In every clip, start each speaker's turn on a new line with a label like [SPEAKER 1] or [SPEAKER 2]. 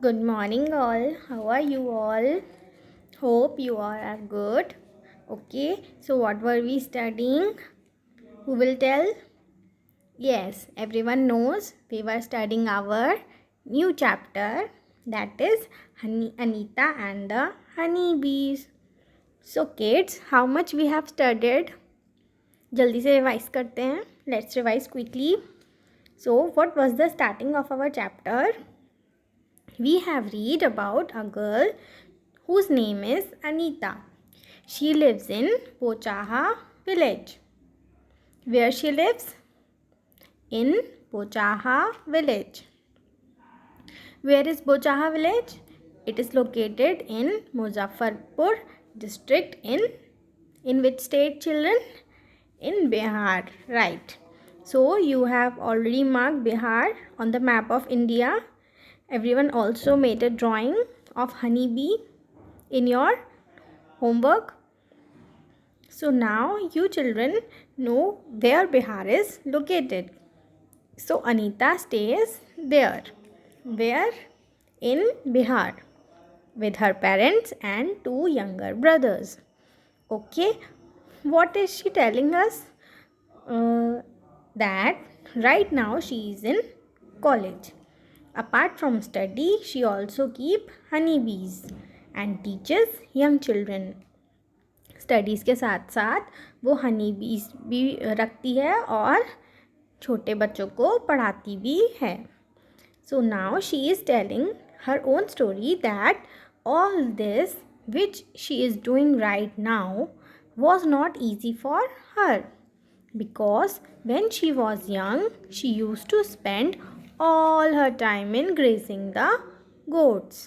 [SPEAKER 1] Good morning, all. How are you all? Hope you all are good. Okay, so what were we studying? Who will tell? Yes, everyone knows we were studying our new chapter, that is Anita and the honeybees. So, kids, how much we have studied? जल्दी से revise करते हैं. Let's revise quickly. So, what was the starting of our chapter? We have read about a girl whose name is Anita. She lives in Pochaha village. Where she lives? In Pochaha village. Where is Pochaha village? It is located in Muzaffarpur district in which state, children? In Bihar, right. So you have already marked Bihar on the map of India. Everyone also made a drawing of honeybee in your homework. So now you children know where Bihar is located. So Anita stays there. Where? In Bihar with her parents and two younger brothers. Okay, what is she telling us? That right now she is in college. Apart from study, she also keep honeybees and teaches young children. Studies के साथ साथ वो हनी बीज भी रखती है और छोटे बच्चों को पढ़ाती भी है. So now she is telling her own story that all this which she is doing right now was not easy for her, because when she was young she used to spend all her time in grazing the goats.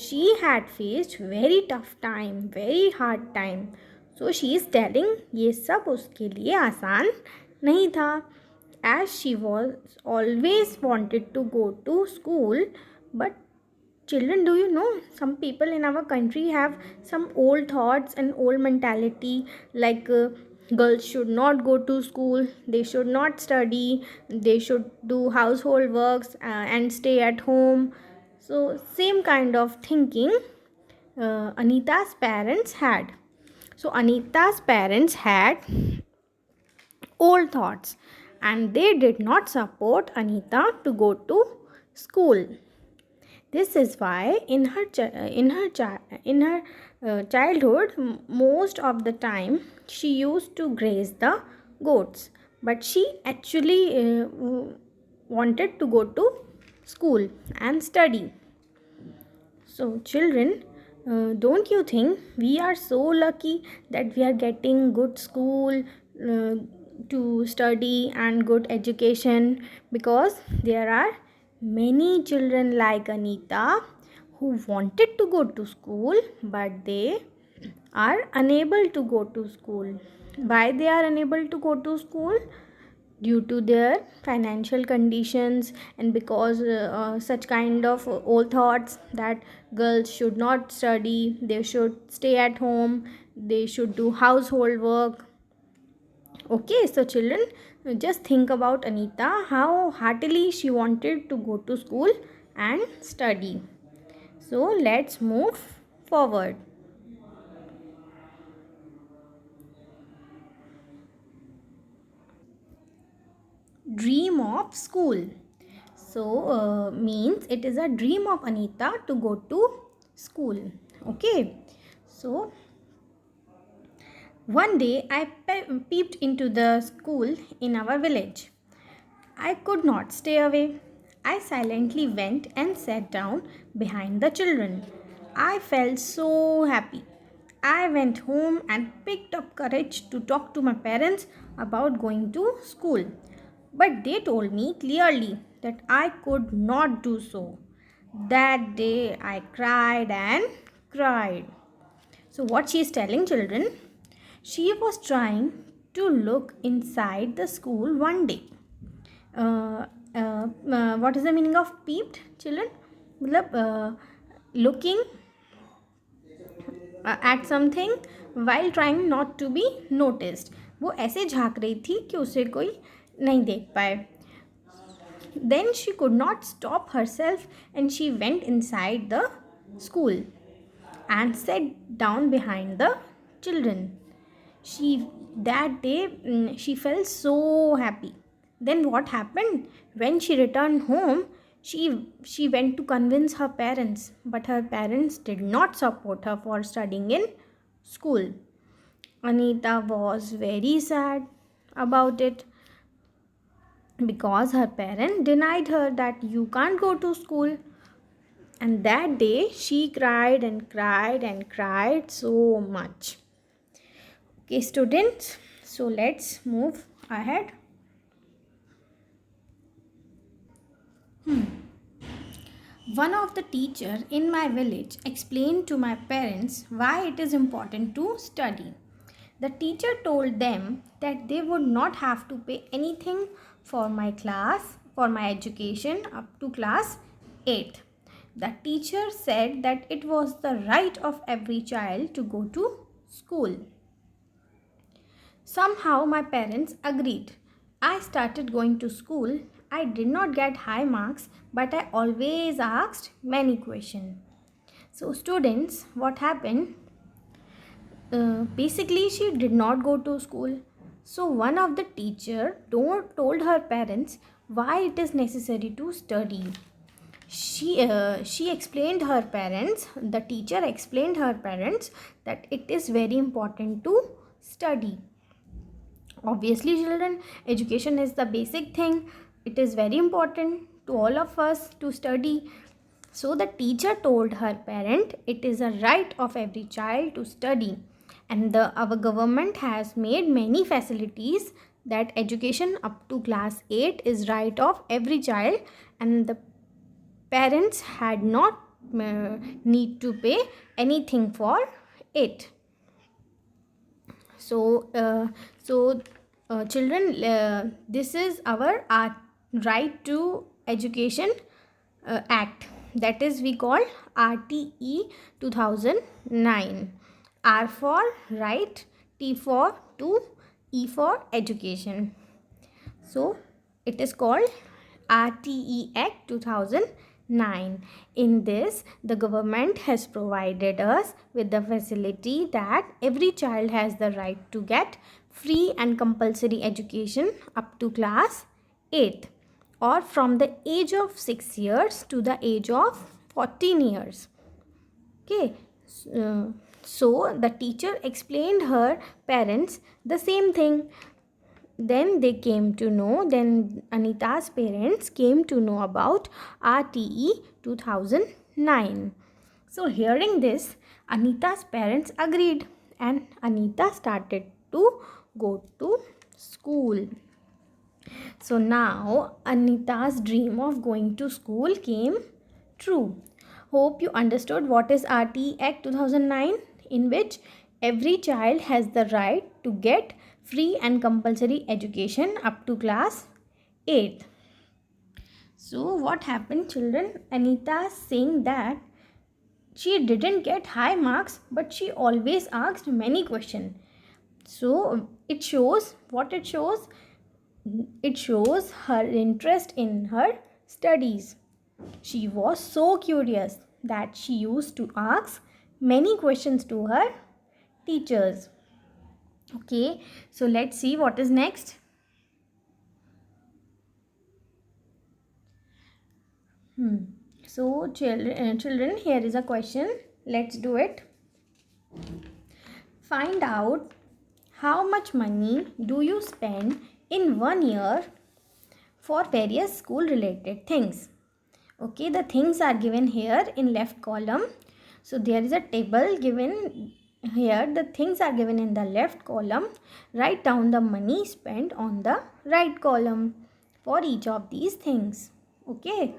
[SPEAKER 1] She had faced very tough time, very hard time. So she is telling ये सब उसके लिए आसान नहीं था, as she was always wanted to go to school. But children, do you know some people in our country have some old thoughts and old mentality, like girls should not go to school, they should not study, they should do household works and stay at home. So same kind of thinking Anita's parents had. So Anita's parents had old thoughts and they did not support Anita to go to school. This is why in her childhood, most of the time she used to graze the goats, but she actually wanted to go to school and study. So children, don't you think we are so lucky that we are getting good school to study and good education? Because there are many children like Anita who wanted to go to school but they are unable to go to school. Why they are unable to go to school? Due to their financial conditions, and because such kind of old thoughts that girls should not study, they should stay at home, they should do household work. Okay, so children, just think about Anita, how heartily she wanted to go to school and study. So let's move forward. Dream of school. So means it is a dream of Anita to go to school. Okay, so one day I peeped into the school in our village. I could not stay away. I silently went and sat down behind the children. I felt so happy. I went home and picked up courage to talk to my parents about going to school. But they told me clearly that I could not do so. That day I cried and cried. So, what she is telling, children? She was trying to look inside the school one day. What is the meaning of peeped, children? मतलब looking at something while trying not to be noticed. वो ऐसे झाँक रही थी कि उसे कोई नहीं देख पाए. Then she could not stop herself and she went inside the school and sat down behind the children. She that day she felt so happy. Then what happened? When she returned home, she went to convince her parents, but her parents did not support her for studying in school. Anita was very sad about it because her parent denied her that you can't go to school. And that day she cried and cried and cried so much. Okay, students, so let's move ahead. One of the teachers in my village explained to my parents why it is important to study. The teacher told them that they would not have to pay anything for my education up to class 8. The teacher said that it was the right of every child to go to school. Somehow my parents agreed. I started going to school. I did not get high marks, but I always asked many questions. So students, what happened? Basically, she did not go to school. So one of the teacher told her parents why it is necessary to study. She explained her parents, the teacher explained her parents that it is very important to study. Obviously, children, education is the basic thing. It is very important to all of us to study. So the teacher told her parent it is a right of every child to study, and our government has made many facilities that education up to class 8 is right of every child, and the parents had not need to pay anything for it. So children, this is our right to education act, that is we call RTE 2009. R for right, T for to, E for education. So it is called RTE Act 2009. In this, the government has provided us with the facility that every child has the right to get free and compulsory education up to class 8, or from the age of 6 years to the age of 14 years. Okay. So the teacher explained her parents the same thing. Then Anita's parents came to know about RTE 2009. So hearing this, Anita's parents agreed and Anita started to go to school. So now Anita's dream of going to school came true. Hope you understood what is RTE Act 2009, in which every child has the right to get free and compulsory education up to class 8th. So what happened, children? Anita saying that she didn't get high marks, but she always asked many questions. So it shows what it shows. It shows her interest in her studies. She was so curious that she used to ask many questions to her teachers. Okay, so let's see what is next. So children, here is a question. Let's do it. Find out how much money do you spend in 1 year for various school related things. Okay, the things are given here in left column. So there is a table given here. The things are given in the left column. Write down the money spent on the right column for each of these things. Okay,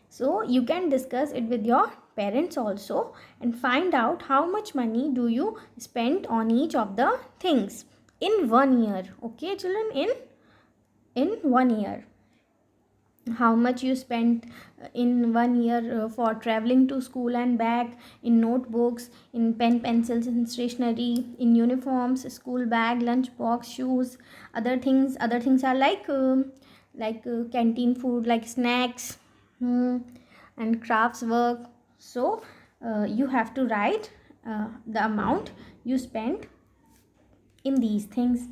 [SPEAKER 1] so you can discuss it with your parents also and find out how much money do you spend on each of the things in 1 year. Okay, children, in 1 year. How much you spent in 1 year for traveling to school and back, in notebooks, in pen, pencils and stationery, in uniforms, school bag, lunch box, shoes. Other things are like like canteen food, like snacks, and crafts work. So you have to write the amount you spent in these things.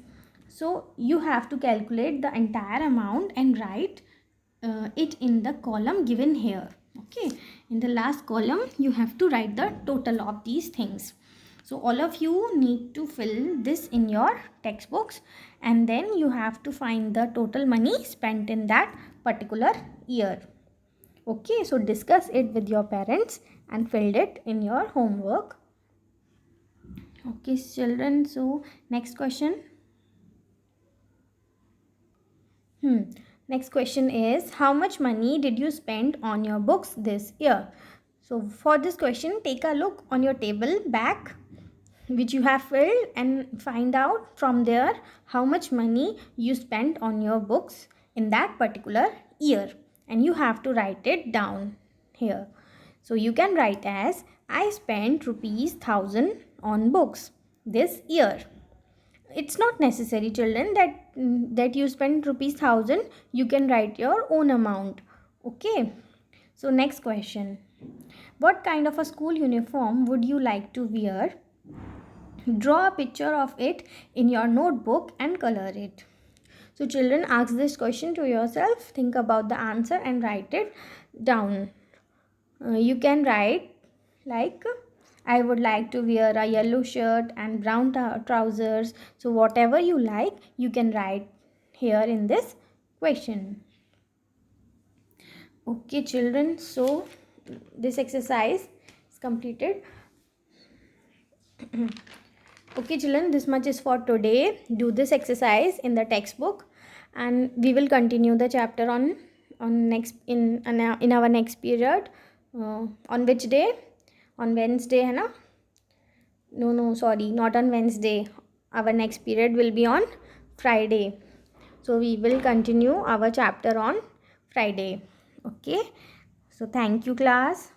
[SPEAKER 1] So you have to calculate the entire amount and write it in the column given here. Okay, in the last column you have to write the total of these things. So all of you need to fill this in your textbooks, and then you have to find the total money spent in that particular year. Okay, so discuss it with your parents and fill it in your homework. Okay children, so next question. Next question is, how much money did you spend on your books this year? So for this question, take a look on your table back which you have filled and find out from there how much money you spent on your books in that particular year, and you have to write it down here. So you can write as, I spent rupees 1000 on books this year. It's not necessary children that you spend rupees 1000. You can write your own amount. Okay, so next question, what kind of a school uniform would you like to wear? Draw a picture of it in your notebook and color it. So children, ask this question to yourself, think about the answer and write it down. You can write like, I would like to wear a yellow shirt and brown trousers. So whatever you like, you can write here in this question. Okay children, so this exercise is completed. Okay children, this much is for today. Do this exercise in the textbook, and we will continue the chapter on next in our next period. On which day? On Wednesday, है ना? No, sorry, not on Wednesday. Our next period will be on Friday. So we will continue our chapter on Friday. Okay. So thank you class.